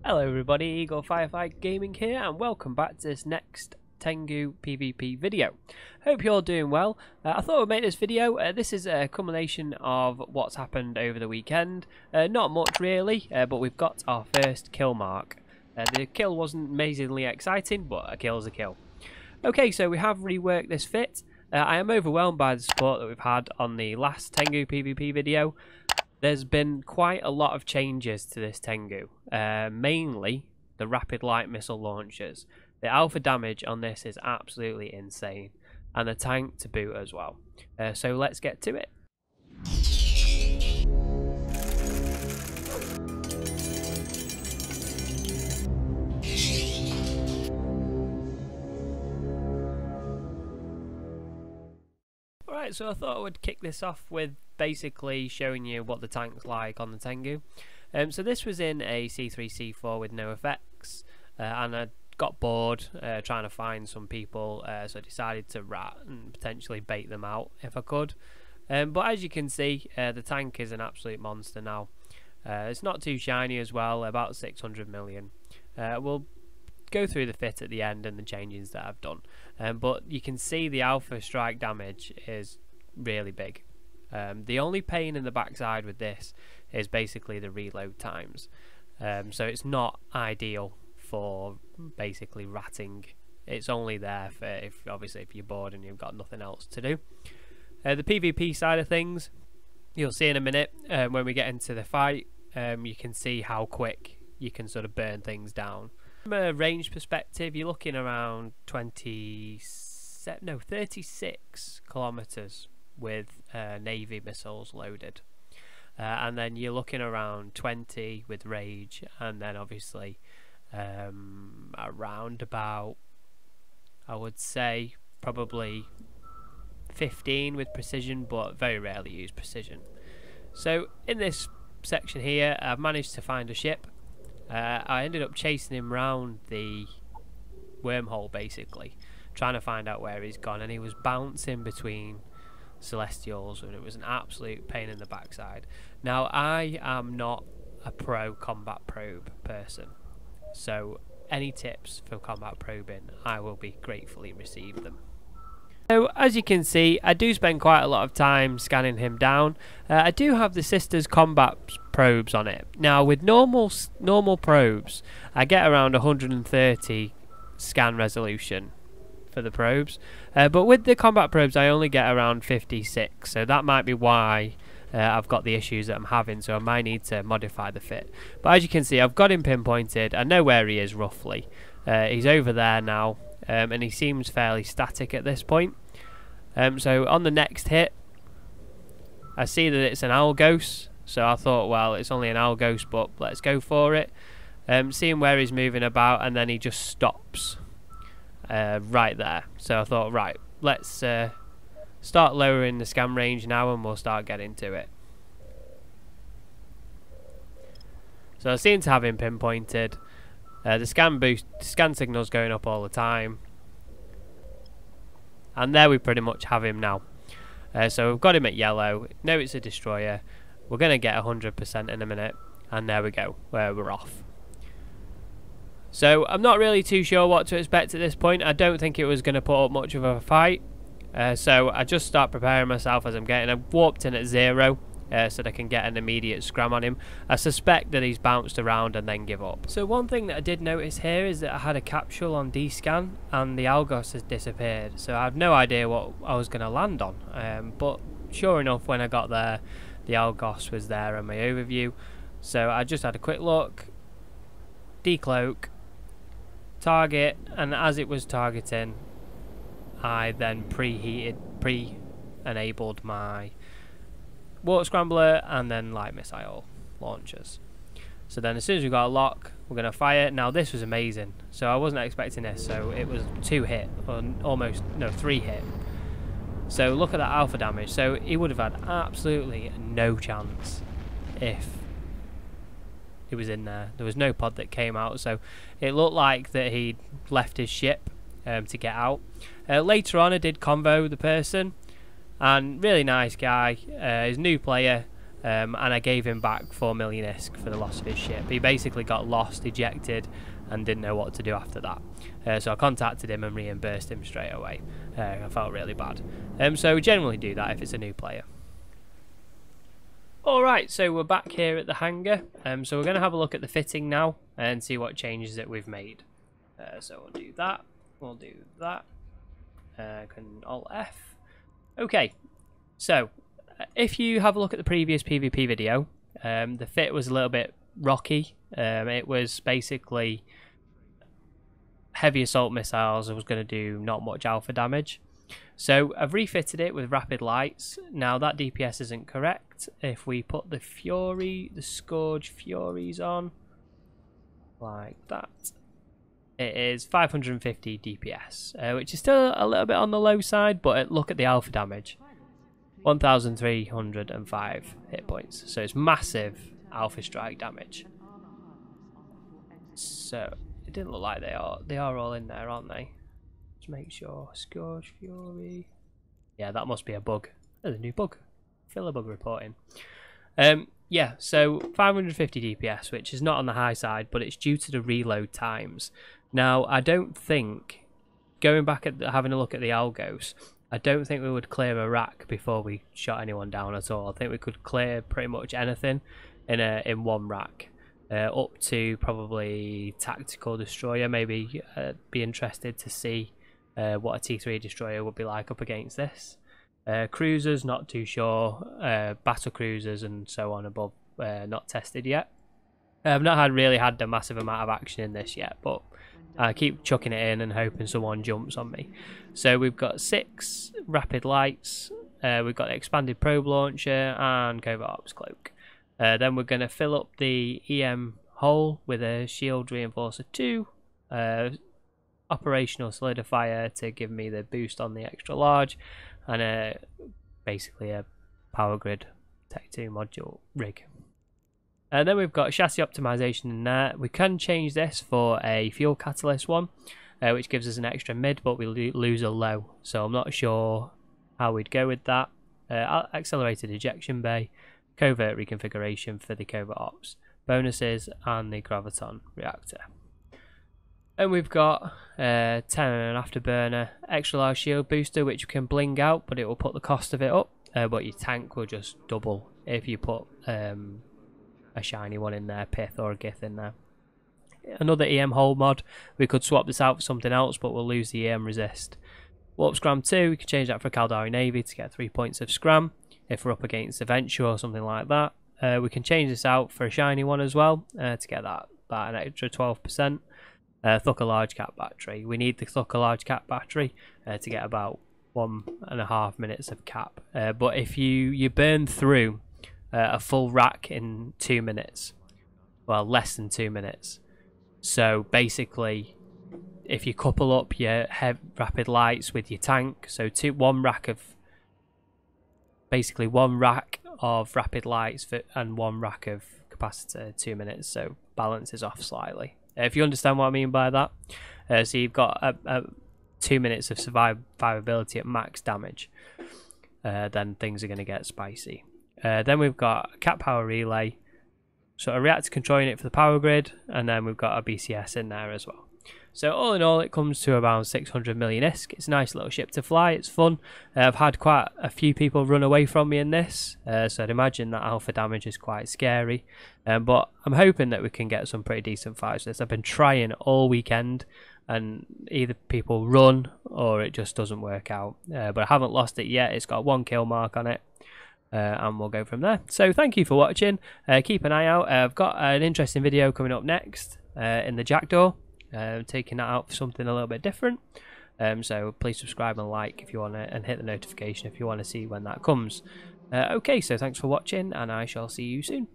Hello everybody, Eaglefirefly Gaming here and welcome back to this next Tengu PVP video. Hope you're all doing well. I thought I'd make this video. This is a culmination of what's happened over the weekend. Not much really, but we've got our first kill mark. The kill wasn't amazingly exciting, but a kill's a kill. Okay, so we have reworked this fit. I am overwhelmed by the support that we've had on the last Tengu PVP video. There's been quite a lot of changes to this Tengu, mainly the rapid light missile launchers. The alpha damage on this is absolutely insane, and the tank to boot as well. So let's get to it. Alright, so I thought I would kick this off with basically showing you what the tank's like on the Tengu. So this was in a C3-C4 with no effects, and I got bored trying to find some people, so I decided to rat and potentially bait them out if I could. But as you can see, the tank is an absolute monster now. It's not too shiny as well, about 600 million. We'll go through the fit at the end and the changes that I've done, but you can see the alpha strike damage is really big. The only pain in the backside with this is basically the reload times, so it's not ideal for basically ratting. It's only there for if you're bored and you've got nothing else to do. The PvP side of things, you'll see in a minute when we get into the fight. You can see how quick you can sort of burn things down. From a range perspective, you're looking around 36 kilometers with Navy missiles loaded, and then you're looking around 20 with rage, and then obviously around about, I would say, probably 15 with precision, but very rarely use precision. So in this section here, I've managed to find a ship. I ended up chasing him round the wormhole, basically trying to find out where he's gone, and he was bouncing between celestials, and it was an absolute pain in the backside. Now, I am not a pro combat probe person, so any tips for combat probing, I will be gratefully receive them. So as you can see, I do spend quite a lot of time scanning him down. I do have the Sisters combat probes on it. Now with normal probes, I get around 130 scan resolution for the probes, but with the combat probes I only get around 56, so that might be why I've got the issues that I'm having, so I might need to modify the fit. But as you can see, I've got him pinpointed. I know where he is roughly. He's over there now, and he seems fairly static at this point. So on the next hit, I see that it's an Algos, so I thought, well, it's only an Algos, but let's go for it. Seeing where he's moving about, and then he just stops right there. So I thought, right, let's start lowering the scan range now, and we'll start getting to it. So I seem to have him pinpointed. The scan signal's going up all the time, and there we pretty much have him now. So we've got him at yellow. Know it's a destroyer. We're going to get 100% in a minute, and there we go, we're off. So I'm not really too sure what to expect at this point. I don't think it was going to put up much of a fight, so I just start preparing myself as I'm getting. I've warped in at 0, so that I can get an immediate scram on him. I suspect that he's bounced around and then give up. So one thing that I did notice here is that I had a capsule on D-scan and the Algos has disappeared, so I have no idea what I was going to land on, but sure enough, when I got there, the Algos was there on my overview. So I just had a quick look, decloak, target, and as it was targeting, I then pre-enabled my water scrambler and then light missile launchers. So then as soon as we got a lock, we're going to fire. Now this was amazing, so I wasn't expecting this, so it was 2 hit, or almost, no, 3 hit. So look at that alpha damage. So he would have had absolutely no chance if he was in there. There was no pod that came out, so it looked like that he'd left his ship to get out. Later on I did convo the person, and really nice guy. He's a new player, and I gave him back 4 million ISK for the loss of his ship. He basically got lost, ejected, and didn't know what to do after that. So I contacted him and reimbursed him straight away. I felt really bad. So generally do that if it's a new player. Alright, so we're back here at the hangar. So we're going to have a look at the fitting now and see what changes that we've made. So we'll do that. We'll do that. Alt F. Okay, so if you have a look at the previous PvP video, the fit was a little bit rocky. It was basically heavy assault missiles. I was going to do not much alpha damage. So I've refitted it with rapid lights. Now that DPS isn't correct. If we put the Scourge Furies on, like that, it is 550 DPS, which is still a little bit on the low side, but look at the alpha damage. 1,305 hit points. So it's massive alpha strike damage. So it didn't look like they are all in there, aren't they? Let's make sure. Scourge Fury. Yeah, that must be a bug. There's a new bug. Filler bug reporting. Yeah, so 550 DPS, which is not on the high side, but it's due to the reload times. Now, I don't think, going back at having a look at the algos, I don't think we would clear a rack before we shot anyone down at all. I think we could clear pretty much anything in one rack, up to probably tactical destroyer. Maybe be interested to see what a T3 destroyer would be like up against this. Cruisers, not too sure. Battle cruisers and so on above, not tested yet. I've not really had a massive amount of action in this yet, but I keep chucking it in and hoping someone jumps on me. So we've got 6 rapid lights, we've got the expanded probe launcher and covert ops cloak. Then we're going to fill up the EM hole with a shield reinforcer 2, operational solidifier to give me the boost on the extra large, and basically a power grid Tech 2 module rig. And then we've got chassis optimization in there. We can change this for a fuel catalyst one, which gives us an extra mid, but we lose a low. So I'm not sure how we'd go with that. Accelerated ejection bay, covert reconfiguration for the covert ops, bonuses, and the graviton reactor. And we've got 10 afterburner, extra large shield booster, which can bling out, but it will put the cost of it up. But your tank will just double if you put a shiny one in there, pith or a gith in there. Another EM hole mod. We could swap this out for something else, but we'll lose the EM resist. Warp Scram 2, we can change that for Caldari Navy to get 3 points of Scram if we're up against a Venture or something like that. We can change this out for a shiny one as well to get that an extra 12%. Thucker large cap battery. We need the Thucker large cap battery to get about 1.5 minutes of cap. But if you burn through a full rack in 2 minutes, well, less than 2 minutes. So basically, if you couple up your rapid lights with your tank, so one rack of rapid lights and 1 rack of capacitor, 2 minutes. So balance is off slightly. If you understand what I mean by that. So you've got 2 minutes of survivability at max damage. Then things are going to get spicy. Then we've got a cat power relay, so a reactor controlling it for the power grid, and then we've got a BCS in there as well. So all in all, it comes to around 600 million ISK. It's a nice little ship to fly. It's fun. I've had quite a few people run away from me in this, so I'd imagine that alpha damage is quite scary. But I'm hoping that we can get some pretty decent fights with this. I've been trying all weekend, and either people run or it just doesn't work out. But I haven't lost it yet. It's got 1 kill mark on it. And we'll go from there. So thank you for watching. Keep an eye out. I've got an interesting video coming up next in the Jackdaw, taking that out for something a little bit different. So please subscribe and like if you want to, and hit the notification if you want to see when that comes. Okay, so thanks for watching, and I shall see you soon.